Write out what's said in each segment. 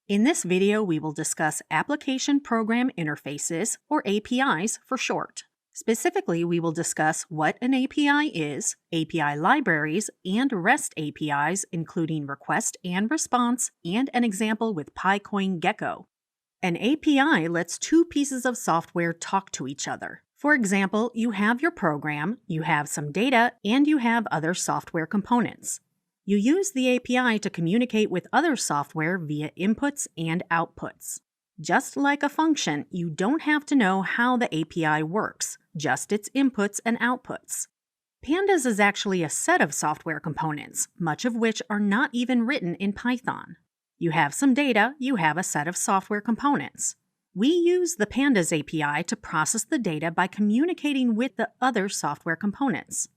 In this video, we will discuss Application Program Interfaces, or APIs for short. Specifically, we will discuss what an API is, API libraries, and REST APIs, including request and response, and an example with PyCoin Gecko. An API lets two pieces of software talk to each other. For example, you have your program, you have some data, and you have other software components. You use the API to communicate with other software via inputs and outputs. Just like a function, you don't have to know how the API works, just its inputs and outputs. Pandas is actually a set of software components, much of which are not even written in Python. You have some data, you have a set of software components. We use the Pandas API to process the data by communicating with the other software components.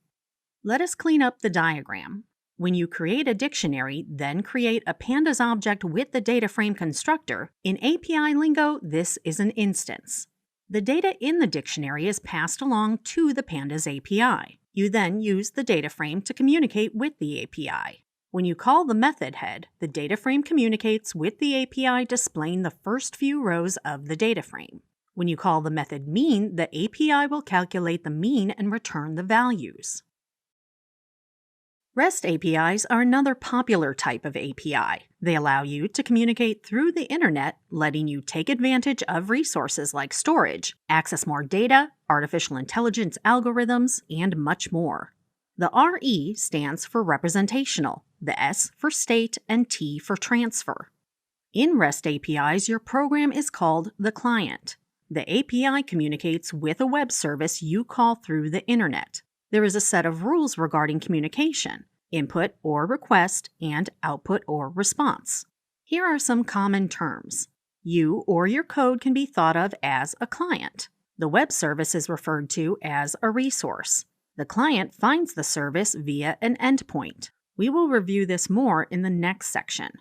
Let us clean up the diagram. When you create a dictionary, then create a Pandas object with the data frame constructor, in API lingo, this is an instance. The data in the dictionary is passed along to the Pandas API. You then use the data frame to communicate with the API. When you call the method head, the data frame communicates with the API displaying the first few rows of the data frame. When you call the method mean, the API will calculate the mean and return the values. REST APIs are another popular type of API. They allow you to communicate through the internet, letting you take advantage of resources like storage, access more data, artificial intelligence algorithms, and much more. The RE stands for representational, the S for state, and T for transfer. In REST APIs, your program is called the client. The API communicates with a web service you call through the internet. There is a set of rules regarding communication, input or request, and output or response. Here are some common terms. You or your code can be thought of as a client. The web service is referred to as a resource. The client finds the service via an endpoint. We will review this more in the next section.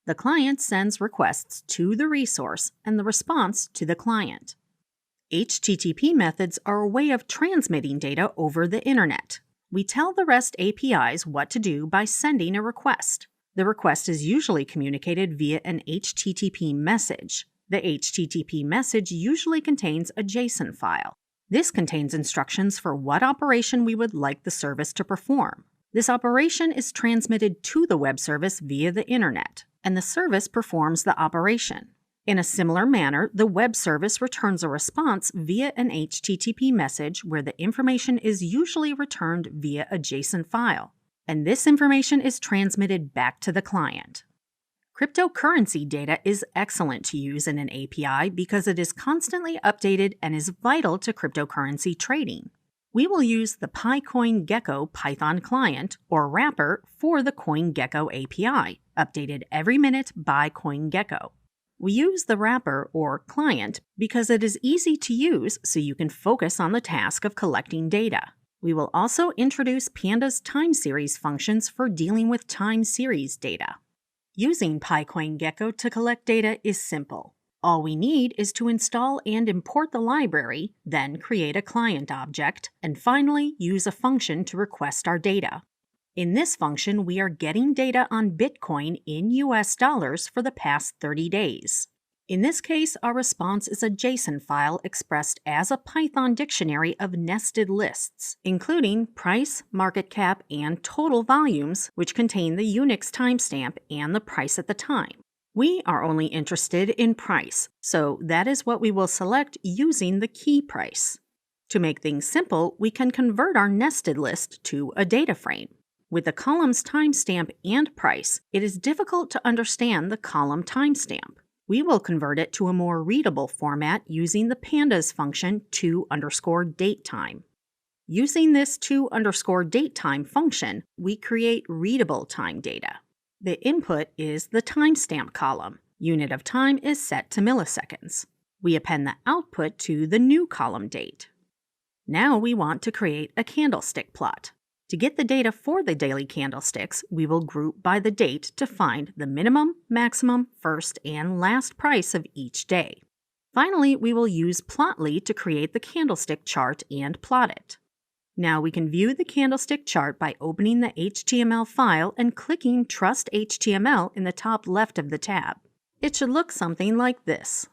The client sends requests to the resource and the response to the client. HTTP methods are a way of transmitting data over the internet. We tell the REST APIs what to do by sending a request. The request is usually communicated via an HTTP message. The HTTP message usually contains a JSON file. This contains instructions for what operation we would like the service to perform. This operation is transmitted to the web service via the internet, and the service performs the operation. In a similar manner, the web service returns a response via an HTTP message where the information is usually returned via a JSON file, and this information is transmitted back to the client. Cryptocurrency data is excellent to use in an API because it is constantly updated and is vital to cryptocurrency trading. We will use the PyCoin Gecko Python client, or wrapper, for the CoinGecko API, updated every minute by CoinGecko. We use the wrapper, or client, because it is easy to use so you can focus on the task of collecting data. We will also introduce Pandas time series functions for dealing with time series data. Using PyCoin Gecko to collect data is simple. All we need is to install and import the library, then create a client object, and finally use a function to request our data. In this function, we are getting data on Bitcoin in US dollars for the past 30 days. In this case, our response is a JSON file expressed as a Python dictionary of nested lists, including price, market cap, and total volumes, which contain the Unix timestamp and the price at the time. We are only interested in price, so that is what we will select using the key price. To make things simple, we can convert our nested list to a data frame. With the column's timestamp and price, it is difficult to understand the column timestamp. We will convert it to a more readable format using the pandas function to_datetime. Using this to_datetime function, we create readable time data. The input is the timestamp column. Unit of time is set to milliseconds. We append the output to the new column date. Now we want to create a candlestick plot. To get the data for the daily candlesticks, we will group by the date to find the minimum, maximum, first, and last price of each day. Finally, we will use Plotly to create the candlestick chart and plot it. Now we can view the candlestick chart by opening the HTML file and clicking Trust HTML in the top left of the tab. It should look something like this.